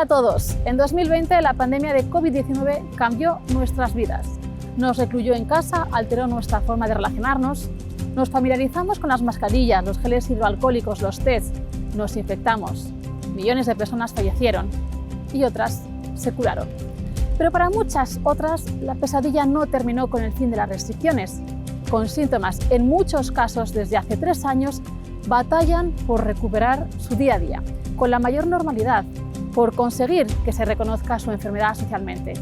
a todos. En 2020 la pandemia de COVID-19 cambió nuestras vidas. Nos recluyó en casa, alteró nuestra forma de relacionarnos, nos familiarizamos con las mascarillas, los geles hidroalcohólicos, los test, nos infectamos. Millones de personas fallecieron y otras se curaron. Pero para muchas otras, la pesadilla no terminó con el fin de las restricciones. Con síntomas, en muchos casos desde hace 3 años, batallan por recuperar su día a día, con la mayor normalidad, por conseguir que se reconozca su enfermedad socialmente.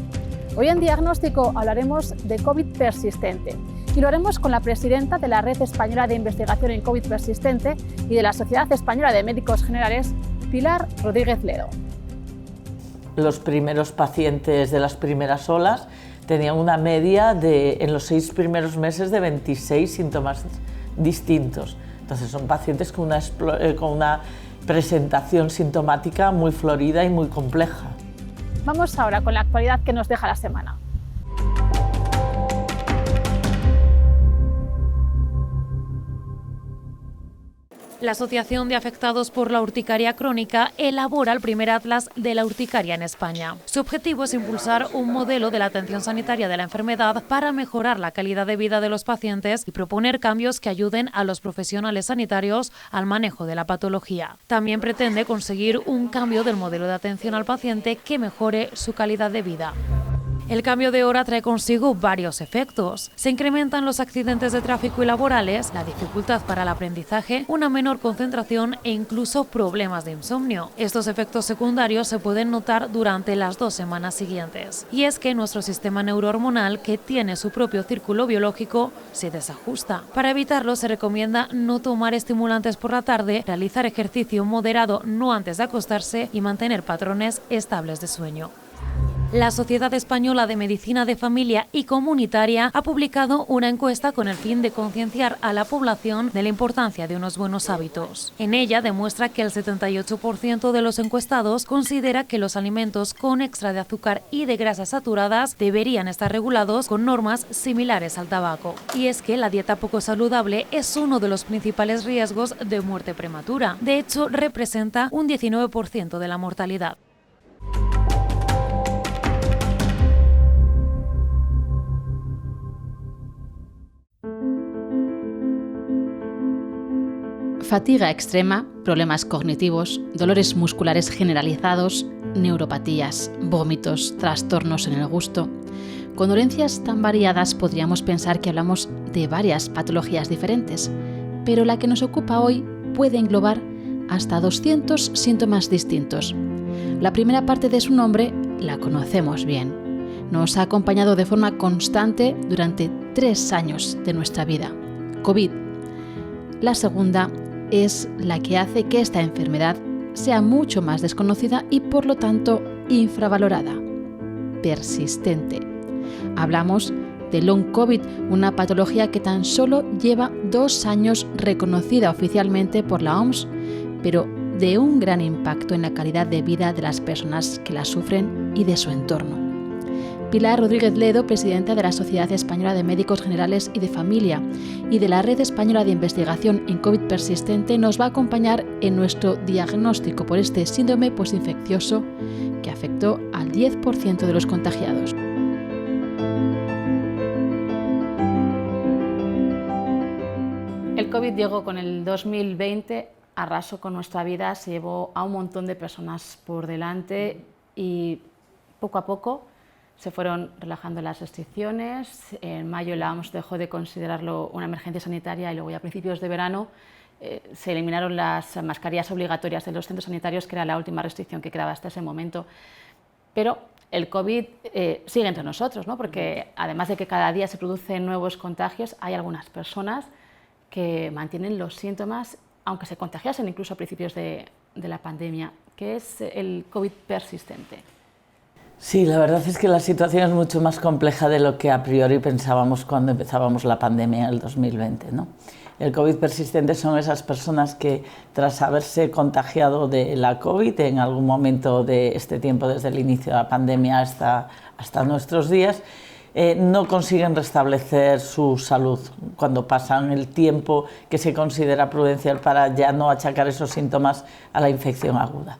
Hoy en Diagnóstico hablaremos de COVID persistente y lo haremos con la presidenta de la Red Española de Investigación en COVID persistente y de la Sociedad Española de Médicos Generales, Pilar Rodríguez Ledo. Los primeros pacientes de las primeras olas tenían una media en los 6 primeros meses de 26 síntomas distintos. Entonces son pacientes con una presentación sintomática muy florida y muy compleja. Vamos ahora con la actualidad que nos deja la semana. La Asociación de Afectados por la Urticaria Crónica elabora el primer atlas de la urticaria en España. Su objetivo es impulsar un modelo de la atención sanitaria de la enfermedad para mejorar la calidad de vida de los pacientes y proponer cambios que ayuden a los profesionales sanitarios al manejo de la patología. También pretende conseguir un cambio del modelo de atención al paciente que mejore su calidad de vida. El cambio de hora trae consigo varios efectos. Se incrementan los accidentes de tráfico y laborales, la dificultad para el aprendizaje, una menor concentración e incluso problemas de insomnio. Estos efectos secundarios se pueden notar durante las 2 semanas siguientes. Y es que nuestro sistema neurohormonal, que tiene su propio círculo biológico, se desajusta. Para evitarlo se recomienda no tomar estimulantes por la tarde, realizar ejercicio moderado no antes de acostarse y mantener patrones estables de sueño. La Sociedad Española de Medicina de Familia y Comunitaria ha publicado una encuesta con el fin de concienciar a la población de la importancia de unos buenos hábitos. En ella demuestra que el 78% de los encuestados considera que los alimentos con extra de azúcar y de grasas saturadas deberían estar regulados con normas similares al tabaco. Y es que la dieta poco saludable es uno de los principales riesgos de muerte prematura. De hecho, representa un 19% de la mortalidad. Fatiga extrema, problemas cognitivos, dolores musculares generalizados, neuropatías, vómitos, trastornos en el gusto. Con dolencias tan variadas podríamos pensar que hablamos de varias patologías diferentes, pero la que nos ocupa hoy puede englobar hasta 200 síntomas distintos. La primera parte de su nombre la conocemos bien. Nos ha acompañado de forma constante durante 3 años de nuestra vida. COVID. La segunda es la que hace que esta enfermedad sea mucho más desconocida y por lo tanto infravalorada. Persistente. Hablamos de Long COVID, una patología que tan solo lleva 2 años reconocida oficialmente por la OMS, pero de un gran impacto en la calidad de vida de las personas que la sufren y de su entorno. Pilar Rodríguez Ledo, presidenta de la Sociedad Española de Médicos Generales y de Familia y de la Red Española de Investigación en COVID persistente, nos va a acompañar en nuestro diagnóstico por este síndrome postinfeccioso que afectó al 10% de los contagiados. El COVID llegó con el 2020, arrasó con nuestra vida, se llevó a un montón de personas por delante y poco a poco se fueron relajando las restricciones. En mayo la OMS dejó de considerarlo una emergencia sanitaria y luego ya a principios de verano se eliminaron las mascarillas obligatorias de los centros sanitarios, que era la última restricción que quedaba hasta ese momento. Pero el COVID sigue entre nosotros, ¿no? Porque además de que cada día se producen nuevos contagios, hay algunas personas que mantienen los síntomas, aunque se contagiasen incluso a principios de la pandemia, que es el COVID persistente. Sí, la verdad es que la situación es mucho más compleja de lo que a priori pensábamos cuando empezábamos la pandemia en el 2020, ¿no? El COVID persistente son esas personas que, tras haberse contagiado de la COVID en algún momento de este tiempo, desde el inicio de la pandemia hasta nuestros días, no consiguen restablecer su salud cuando pasan el tiempo que se considera prudencial para ya no achacar esos síntomas a la infección aguda.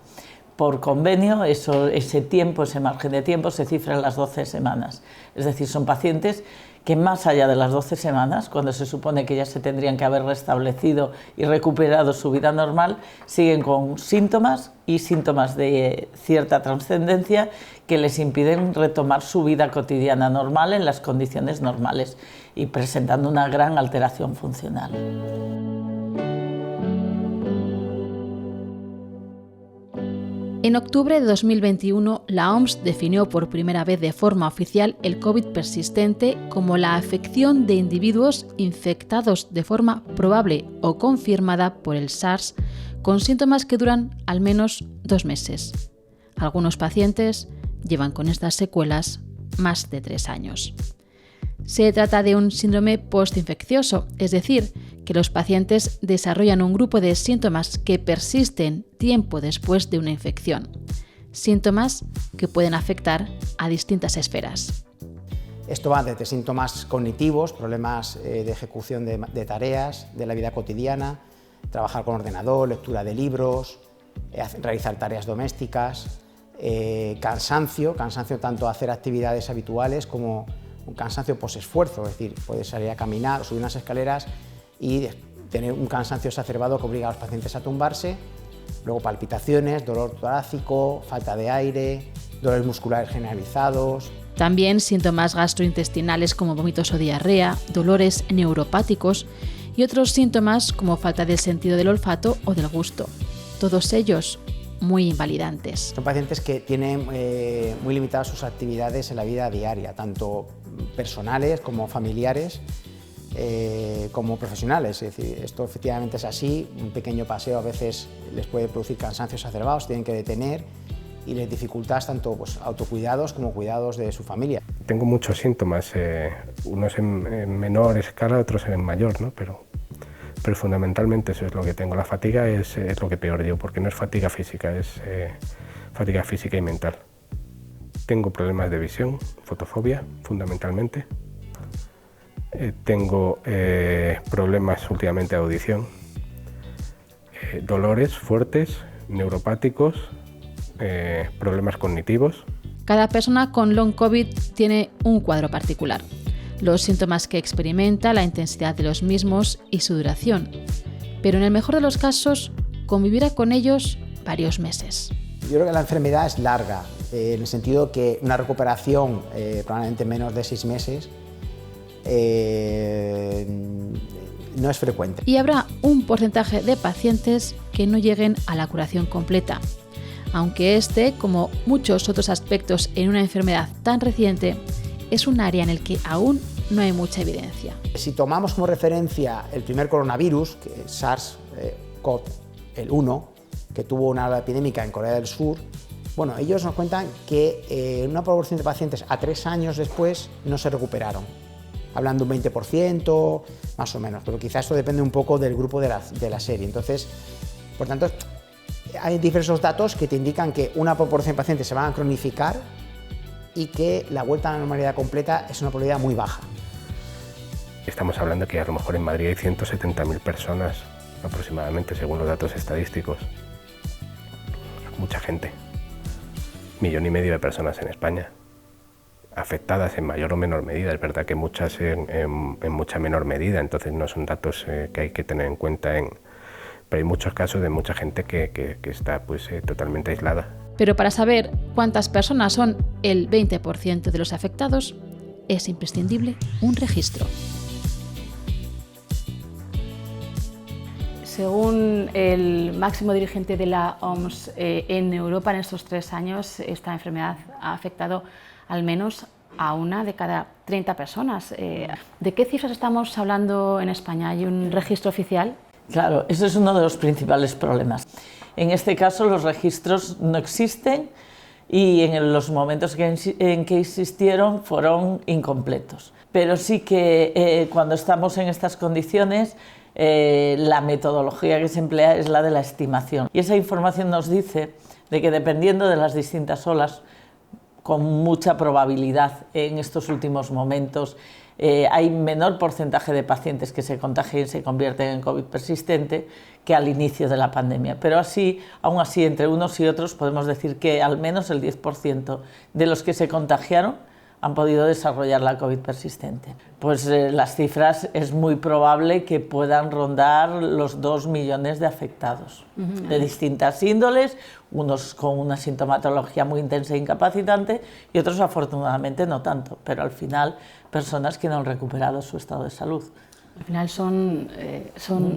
por convenio, ese tiempo, ese margen de tiempo se cifra en las 12 semanas. Es decir, son pacientes que más allá de las 12 semanas, cuando se supone que ya se tendrían que haber restablecido y recuperado su vida normal, siguen con síntomas y síntomas de cierta trascendencia que les impiden retomar su vida cotidiana normal en las condiciones normales y presentando una gran alteración funcional. En octubre de 2021, la OMS definió por primera vez de forma oficial el COVID persistente como la afección de individuos infectados de forma probable o confirmada por el SARS con síntomas que duran al menos 2 meses. Algunos pacientes llevan con estas secuelas más de 3 años. Se trata de un síndrome postinfeccioso, es decir, que los pacientes desarrollan un grupo de síntomas que persisten tiempo después de una infección. Síntomas que pueden afectar a distintas esferas. Esto va desde síntomas cognitivos, problemas de ejecución de tareas, de la vida cotidiana, trabajar con ordenador, lectura de libros, realizar tareas domésticas, cansancio tanto hacer actividades habituales como un cansancio posesfuerzo, es decir, puedes salir a caminar o subir unas escaleras y tener un cansancio exacerbado que obliga a los pacientes a tumbarse, luego palpitaciones, dolor torácico, falta de aire, dolores musculares generalizados. También síntomas gastrointestinales como vómitos o diarrea, dolores neuropáticos y otros síntomas como falta del sentido del olfato o del gusto. Todos ellos muy invalidantes. Son pacientes que tienen muy limitadas sus actividades en la vida diaria, tanto personales como familiares, como profesionales. Es decir, esto efectivamente es así, un pequeño paseo a veces les puede producir cansancios exacerbados, tienen que detener y les dificulta tanto autocuidados como cuidados de su familia. Tengo muchos síntomas, unos en menor escala, otros en mayor, ¿no? Pero fundamentalmente eso es lo que tengo. La fatiga es lo que peor llevo, porque no es fatiga física, es fatiga física y mental. Tengo problemas de visión, fotofobia, fundamentalmente. Tengo problemas últimamente de audición, dolores fuertes, neuropáticos, problemas cognitivos. Cada persona con long COVID tiene un cuadro particular. Los síntomas que experimenta, la intensidad de los mismos y su duración. Pero en el mejor de los casos, convivirá con ellos varios meses. Yo creo que la enfermedad es larga, en el sentido que una recuperación probablemente menos de 6 meses no es frecuente. Y habrá un porcentaje de pacientes que no lleguen a la curación completa, aunque este, como muchos otros aspectos en una enfermedad tan reciente, es un área en el que aún no hay mucha evidencia. Si tomamos como referencia el primer coronavirus, que es SARS-CoV-1, que tuvo una ola epidémica en Corea del Sur, bueno, ellos nos cuentan que una proporción de pacientes a 3 años después no se recuperaron. Hablan de un 20%, más o menos, pero quizás esto depende un poco del grupo de la serie. Entonces, por tanto, hay diversos datos que te indican que una proporción de pacientes se van a cronificar y que la vuelta a la normalidad completa es una probabilidad muy baja. Estamos hablando que a lo mejor en Madrid hay 170.000 personas aproximadamente, según los datos estadísticos. Mucha gente. 1,5 millones de personas en España, afectadas en mayor o menor medida. Es verdad que muchas en mucha menor medida, entonces no son datos que hay que tener en cuenta, pero hay muchos casos de mucha gente que está totalmente aislada. Pero para saber cuántas personas son el 20% de los afectados, es imprescindible un registro. Según el máximo dirigente de la OMS, en Europa en estos 3 años esta enfermedad ha afectado al menos a 1 de cada 30 personas. ¿De qué cifras estamos hablando en España? ¿Hay un registro oficial? Claro, ese es uno de los principales problemas. En este caso los registros no existen y en los momentos en que existieron fueron incompletos. Pero sí que cuando estamos en estas condiciones la metodología que se emplea es la de la estimación. Y esa información nos dice de que dependiendo de las distintas olas, con mucha probabilidad en estos últimos momentos. Hay menor porcentaje de pacientes que se contagian y se convierten en COVID persistente que al inicio de la pandemia. Pero aún así, entre unos y otros podemos decir que al menos el 10% de los que se contagiaron han podido desarrollar la COVID persistente. Pues las cifras es muy probable que puedan rondar los 2 millones de afectados, de distintas índoles, unos con una sintomatología muy intensa e incapacitante y otros afortunadamente no tanto, pero al final personas que no han recuperado su estado de salud. Al final son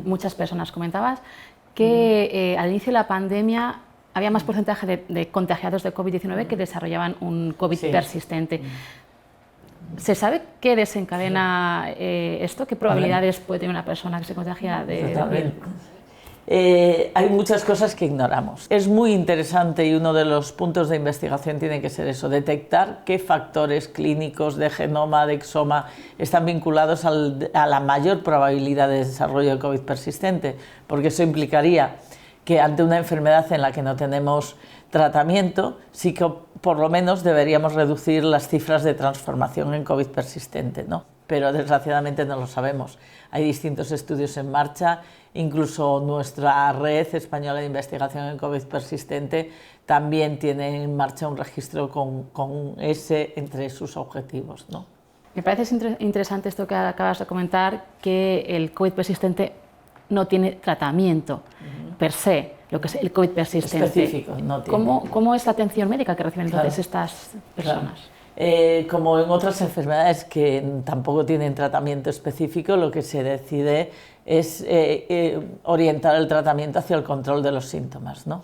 muchas personas. Comentabas que al inicio de la pandemia había más porcentaje de contagiados de COVID-19 que desarrollaban un COVID persistente. ¿Se sabe qué desencadena esto? ¿Qué probabilidades puede tener una persona que se contagia de COVID? Hay muchas cosas que ignoramos. Es muy interesante y uno de los puntos de investigación tiene que ser eso, detectar qué factores clínicos de genoma, de exoma, están vinculados a la mayor probabilidad de desarrollo de COVID persistente, porque eso implicaría que ante una enfermedad en la que no tenemos tratamiento, sí que por lo menos deberíamos reducir las cifras de transformación en COVID persistente, ¿no? Pero desgraciadamente no lo sabemos. Hay distintos estudios en marcha, incluso nuestra red española de investigación en COVID persistente también tiene en marcha un registro con ese entre sus objetivos, ¿no? Me parece interesante esto que acabas de comentar, que el COVID persistente no tiene tratamiento per se, lo que es el COVID persistente. Específico, no tiene. ¿Cómo es la atención médica que reciben entonces estas personas? Como en otras enfermedades que tampoco tienen tratamiento específico, lo que se decide es orientar el tratamiento hacia el control de los síntomas, ¿no?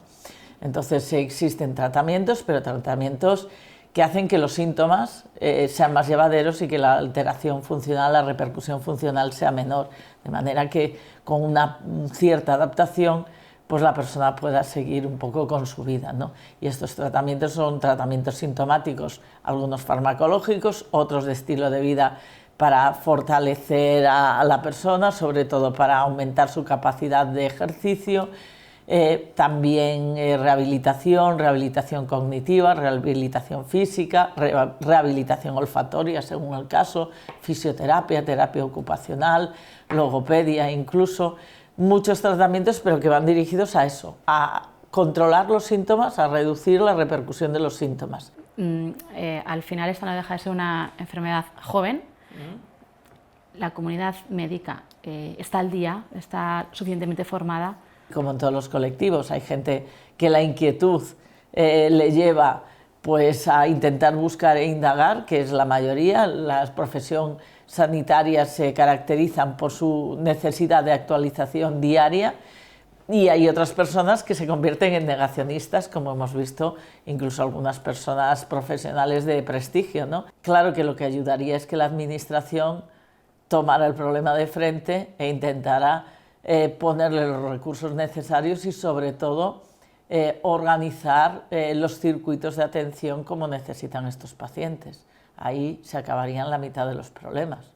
Entonces existen tratamientos, pero tratamientos que hacen que los síntomas sean más llevaderos y que la alteración funcional, la repercusión funcional sea menor, de manera que con una cierta adaptación pues la persona pueda seguir un poco con su vida, ¿no? Y estos tratamientos son tratamientos sintomáticos, algunos farmacológicos, otros de estilo de vida para fortalecer a la persona, sobre todo para aumentar su capacidad de ejercicio, también rehabilitación cognitiva, rehabilitación física, rehabilitación olfatoria según el caso, fisioterapia, terapia ocupacional, logopedia incluso. Muchos tratamientos, pero que van dirigidos a eso, a controlar los síntomas, a reducir la repercusión de los síntomas. Al final esta no deja de ser una enfermedad joven. La comunidad médica está al día, está suficientemente formada. Como en todos los colectivos, hay gente que la inquietud le lleva pues, a intentar buscar e indagar, que es la mayoría. La profesión sanitarias se caracterizan por su necesidad de actualización diaria y hay otras personas que se convierten en negacionistas, como hemos visto, incluso algunas personas profesionales de prestigio, ¿no? Claro que lo que ayudaría es que la administración tomara el problema de frente e intentara ponerle los recursos necesarios y sobre todo organizar los circuitos de atención como necesitan estos pacientes. Ahí se acabarían la mitad de los problemas.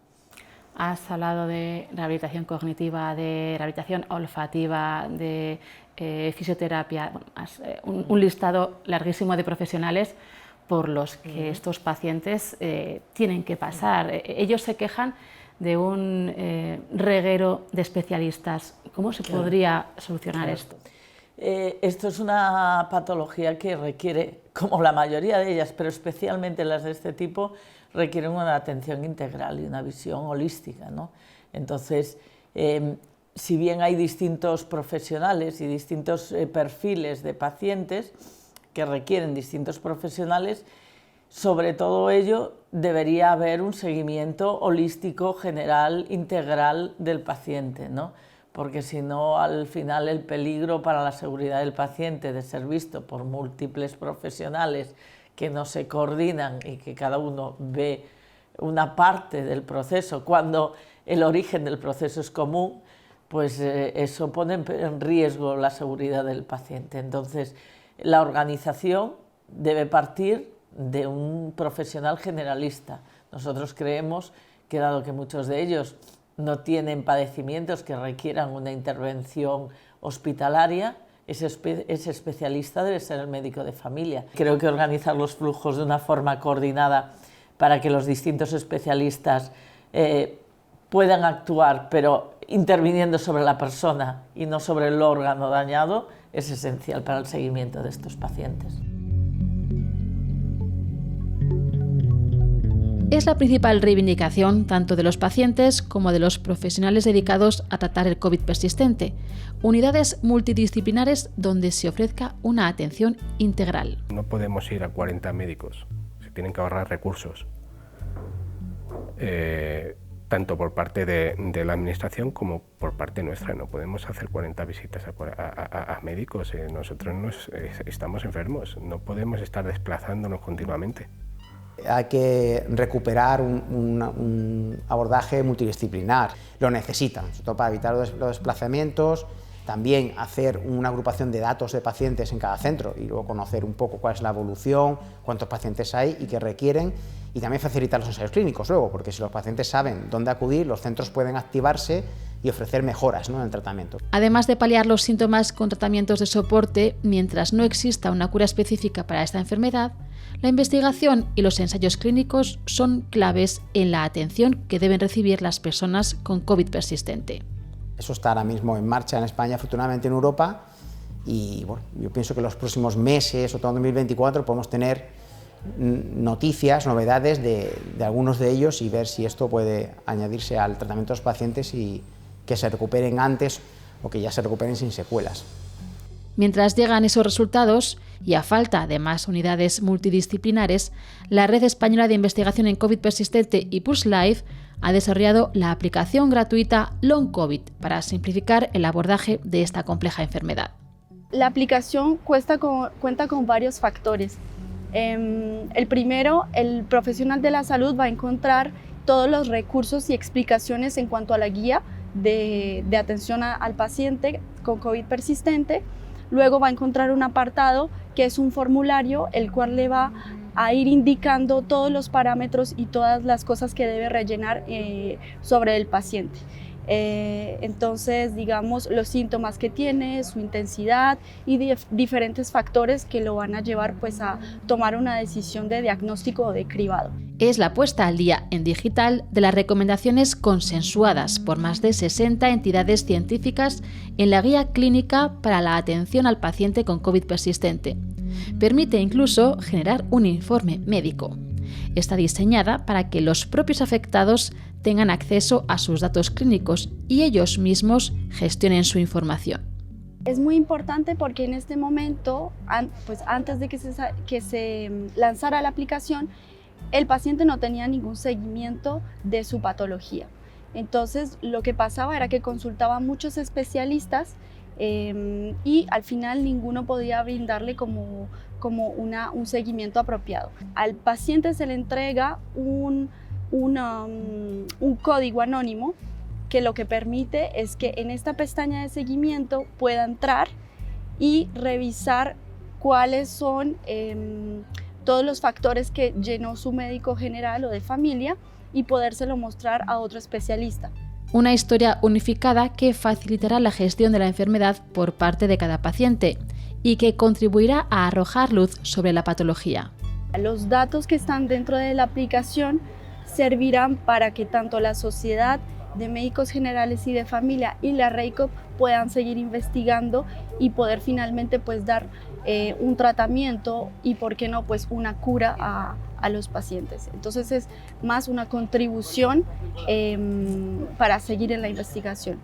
Has hablado de rehabilitación cognitiva, de rehabilitación olfativa, de fisioterapia, un listado larguísimo de profesionales por los que estos pacientes tienen que pasar. Ellos se quejan de un reguero de especialistas. ¿Cómo se podría solucionar esto? Esto es una patología que requiere, como la mayoría de ellas, pero especialmente las de este tipo, requieren una atención integral y una visión holística, ¿no? Entonces, si bien hay distintos profesionales y distintos perfiles de pacientes que requieren distintos profesionales, sobre todo ello debería haber un seguimiento holístico, general, integral del paciente, ¿no? Porque si no, al final el peligro para la seguridad del paciente de ser visto por múltiples profesionales que no se coordinan y que cada uno ve una parte del proceso, cuando el origen del proceso es común, pues eso pone en riesgo la seguridad del paciente. Entonces, la organización debe partir de un profesional generalista. Nosotros creemos que, dado que muchos de ellos no tienen padecimientos que requieran una intervención hospitalaria, ese especialista debe ser el médico de familia. Creo que organizar los flujos de una forma coordinada para que los distintos especialistas puedan actuar, pero interviniendo sobre la persona y no sobre el órgano dañado, es esencial para el seguimiento de estos pacientes. Es la principal reivindicación tanto de los pacientes como de los profesionales dedicados a tratar el COVID persistente, unidades multidisciplinares donde se ofrezca una atención integral. No podemos ir a 40 médicos, se tienen que ahorrar recursos, tanto por parte de la administración como por parte nuestra. No podemos hacer 40 visitas a médicos, nosotros estamos enfermos, no podemos estar desplazándonos continuamente. Hay que recuperar un abordaje multidisciplinar, lo necesitan, sobre todo para evitar los desplazamientos, también hacer una agrupación de datos de pacientes en cada centro y luego conocer un poco cuál es la evolución, cuántos pacientes hay y qué requieren, y también facilitar los ensayos clínicos luego, porque si los pacientes saben dónde acudir, los centros pueden activarse y ofrecer mejoras, ¿no?, en el tratamiento. Además de paliar los síntomas con tratamientos de soporte, mientras no exista una cura específica para esta enfermedad, la investigación y los ensayos clínicos son claves en la atención que deben recibir las personas con COVID persistente. Eso está ahora mismo en marcha en España, afortunadamente en Europa, y bueno, yo pienso que en los próximos meses, o todo 2024, podemos tener noticias, novedades de algunos de ellos y ver si esto puede añadirse al tratamiento de los pacientes y que se recuperen antes o que ya se recuperen sin secuelas. Mientras llegan esos resultados, y a falta de más unidades multidisciplinares, la Red Española de Investigación en COVID Persistente y PulseLife ha desarrollado la aplicación gratuita Long COVID para simplificar el abordaje de esta compleja enfermedad. La aplicación cuenta con varios factores. El primero, el profesional de la salud va a encontrar todos los recursos y explicaciones en cuanto a la guía de atención al paciente con COVID persistente. Luego va a encontrar un apartado que es un formulario, el cual le va a ir indicando todos los parámetros y todas las cosas que debe rellenar sobre el paciente. Entonces, digamos, los síntomas que tiene, su intensidad y diferentes factores que lo van a llevar pues, a tomar una decisión de diagnóstico o de cribado. Es la puesta al día en digital de las recomendaciones consensuadas por más de 60 entidades científicas en la Guía Clínica para la Atención al Paciente con COVID Persistente. Permite incluso generar un informe médico. Está diseñada para que los propios afectados tengan acceso a sus datos clínicos y ellos mismos gestionen su información. Es muy importante porque en este momento, pues antes de que se lanzara la aplicación, el paciente no tenía ningún seguimiento de su patología. Entonces, lo que pasaba era que consultaba a muchos especialistas y al final ninguno podía brindarle como un seguimiento apropiado. Al paciente se le entrega un código anónimo que lo que permite es que en esta pestaña de seguimiento pueda entrar y revisar cuáles son todos los factores que llenó su médico general o de familia y podérselo mostrar a otro especialista. Una historia unificada que facilitará la gestión de la enfermedad por parte de cada paciente y que contribuirá a arrojar luz sobre la patología. Los datos que están dentro de la aplicación servirán para que tanto la Sociedad de Médicos Generales y de Familia y la REICOP puedan seguir investigando y poder finalmente pues, dar un tratamiento y, por qué no, pues, una cura a los pacientes. Entonces es más una contribución para seguir en la investigación.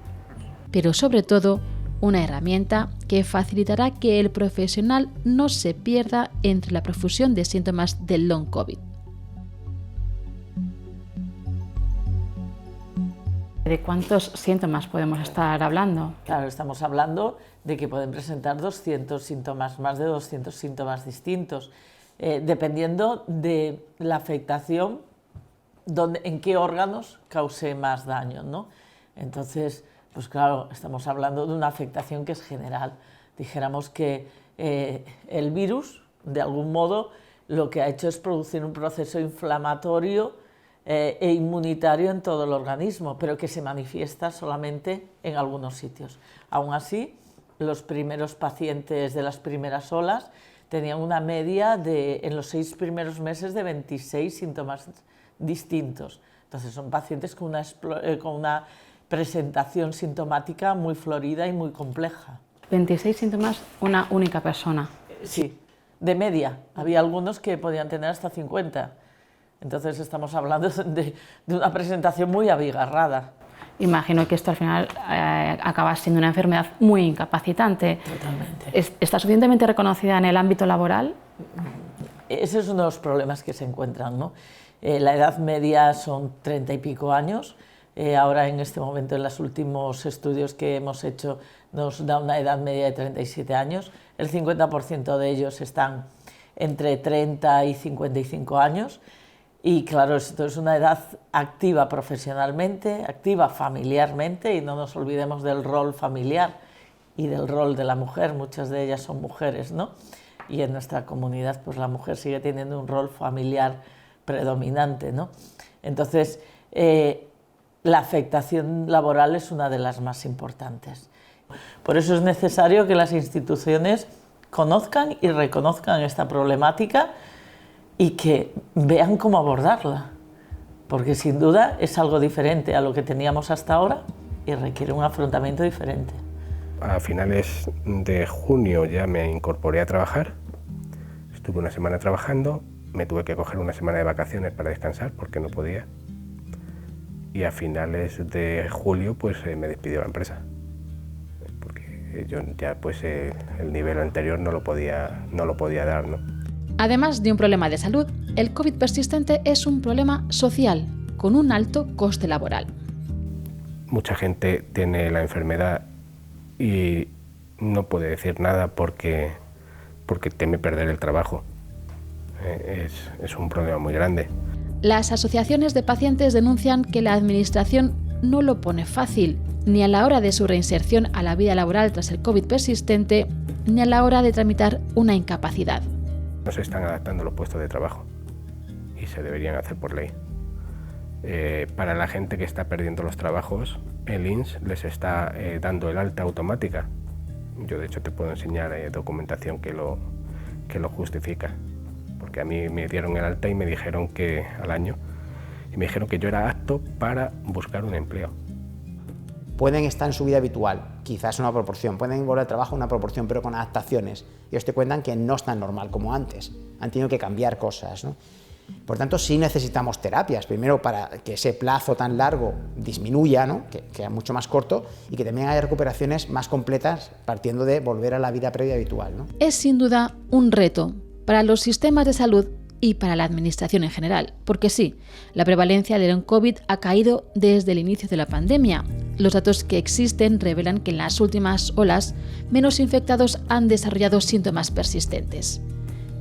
Pero sobre todo, una herramienta que facilitará que el profesional no se pierda entre la profusión de síntomas del long COVID. ¿De cuántos síntomas podemos estar hablando? Claro, estamos hablando de que pueden presentar 200 síntomas, más de 200 síntomas distintos, dependiendo de la afectación, en qué órganos cause más daño, ¿no? Entonces, pues claro, estamos hablando de una afectación que es general. Dijéramos que el virus, de algún modo, lo que ha hecho es producir un proceso inflamatorio e inmunitario en todo el organismo, pero que se manifiesta solamente en algunos sitios. Aún así, los primeros pacientes de las primeras olas tenían una media en los 6 primeros meses de 26 síntomas distintos. Entonces son pacientes con una presentación sintomática muy florida y muy compleja. 26 síntomas una única persona. Sí, de media. Había algunos que podían tener hasta 50. Entonces estamos hablando de una presentación muy abigarrada. Imagino que esto al final acaba siendo una enfermedad muy incapacitante. Totalmente. ¿Está suficientemente reconocida en el ámbito laboral? Ese es uno de los problemas que se encuentran, ¿no? La edad media son 30 y pico años. Ahora en este momento, en los últimos estudios que hemos hecho, nos da una edad media de 37 años. El 50% de ellos están entre 30 y 55 años. Y claro, esto es una edad activa profesionalmente, activa familiarmente, y no nos olvidemos del rol familiar y del rol de la mujer. Muchas de ellas son mujeres, ¿no? Y en nuestra comunidad pues la mujer sigue teniendo un rol familiar predominante, ¿no? Entonces, la afectación laboral es una de las más importantes. Por eso es necesario que las instituciones conozcan y reconozcan esta problemática y que vean cómo abordarla, porque sin duda es algo diferente a lo que teníamos hasta ahora y requiere un afrontamiento diferente. A finales de junio ya me incorporé a trabajar, estuve una semana trabajando, me tuve que coger una semana de vacaciones para descansar porque no podía, y a finales de julio pues me despidió la empresa, porque yo ya pues el nivel anterior no lo podía dar, ¿no? Además de un problema de salud, el COVID persistente es un problema social, con un alto coste laboral. Mucha gente tiene la enfermedad y no puede decir nada porque teme perder el trabajo. Es un problema muy grande. Las asociaciones de pacientes denuncian que la administración no lo pone fácil, ni a la hora de su reinserción a la vida laboral tras el COVID persistente, ni a la hora de tramitar una incapacidad. No se están adaptando los puestos de trabajo y se deberían hacer por ley. Para la gente que está perdiendo los trabajos, el INS les está dando el alta automática. Yo de hecho te puedo enseñar documentación que lo justifica, porque a mí me dieron el alta y me dijeron que al año, y me dijeron que yo era apto para buscar un empleo. Pueden estar en su vida habitual, quizás una proporción, pueden volver al trabajo una proporción, pero con adaptaciones. Ellos te cuentan que no es tan normal como antes, han tenido que cambiar cosas, ¿no? Por tanto, sí necesitamos terapias, primero para que ese plazo tan largo disminuya, ¿no? que sea mucho más corto, y que también haya recuperaciones más completas partiendo de volver a la vida previa habitual, ¿no? Es sin duda un reto para los sistemas de salud y para la administración en general, porque sí, la prevalencia del long COVID ha caído desde el inicio de la pandemia. Los datos que existen revelan que en las últimas olas menos infectados han desarrollado síntomas persistentes.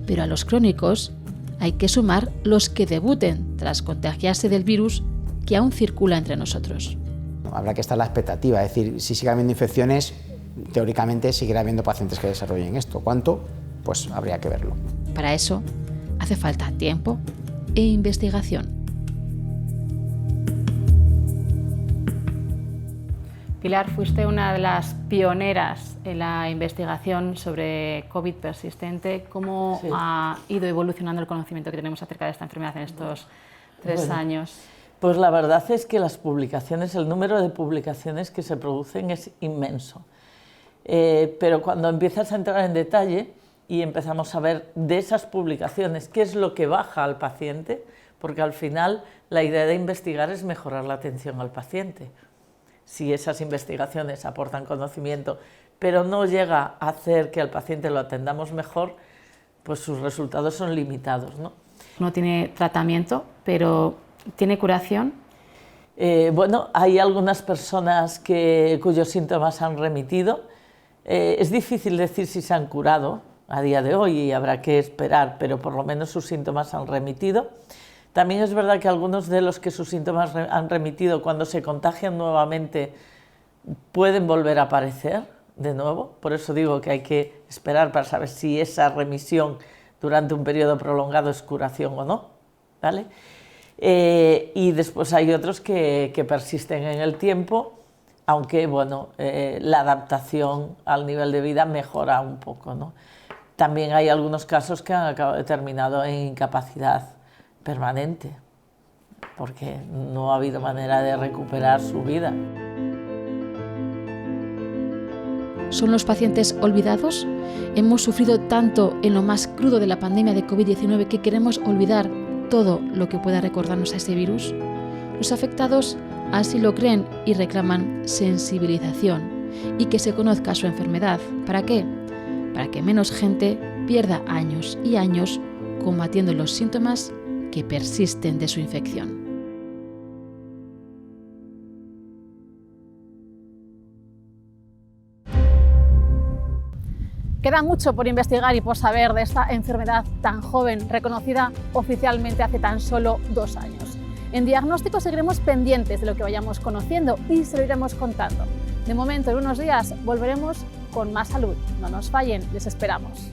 Pero a los crónicos hay que sumar los que debuten tras contagiarse del virus que aún circula entre nosotros. Habrá que estar a la expectativa, es decir, si sigue habiendo infecciones, teóricamente seguirá habiendo pacientes que desarrollen esto. ¿Cuánto? Pues habría que verlo. Para eso hace falta tiempo e investigación. Pilar, fuiste una de las pioneras en la investigación sobre COVID persistente. ¿Cómo ha ido evolucionando el conocimiento que tenemos acerca de esta enfermedad en estos 3 años? Pues la verdad es que las publicaciones, el número de publicaciones que se producen es inmenso. Pero cuando empiezas a entrar en detalle y empezamos a ver de esas publicaciones qué es lo que baja al paciente, porque al final la idea de investigar es mejorar la atención al paciente. Si esas investigaciones aportan conocimiento, pero no llega a hacer que al paciente lo atendamos mejor, pues sus resultados son limitados, ¿no? No tiene tratamiento, pero ¿tiene curación? Bueno, hay algunas personas cuyos síntomas han remitido. Es difícil decir si se han curado a día de hoy y habrá que esperar, pero por lo menos sus síntomas han remitido. También es verdad que algunos de los que sus síntomas han remitido, cuando se contagian nuevamente, pueden volver a aparecer de nuevo. Por eso digo que hay que esperar para saber si esa remisión durante un periodo prolongado es curación o no, ¿vale? Y después hay otros que persisten en el tiempo, aunque bueno, la adaptación al nivel de vida mejora un poco, ¿no? También hay algunos casos que han terminado en incapacidad permanente, porque no ha habido manera de recuperar su vida. ¿Son los pacientes olvidados? ¿Hemos sufrido tanto en lo más crudo de la pandemia de COVID-19 que queremos olvidar todo lo que pueda recordarnos a ese virus? Los afectados así lo creen y reclaman sensibilización y que se conozca su enfermedad. ¿Para qué? Para que menos gente pierda años y años combatiendo los síntomas que persisten de su infección. Queda mucho por investigar y por saber de esta enfermedad tan joven, reconocida oficialmente hace tan solo 2 años. En Diagnóstico seguiremos pendientes de lo que vayamos conociendo y se lo iremos contando. De momento, en unos días, volveremos con más salud. No nos fallen, les esperamos.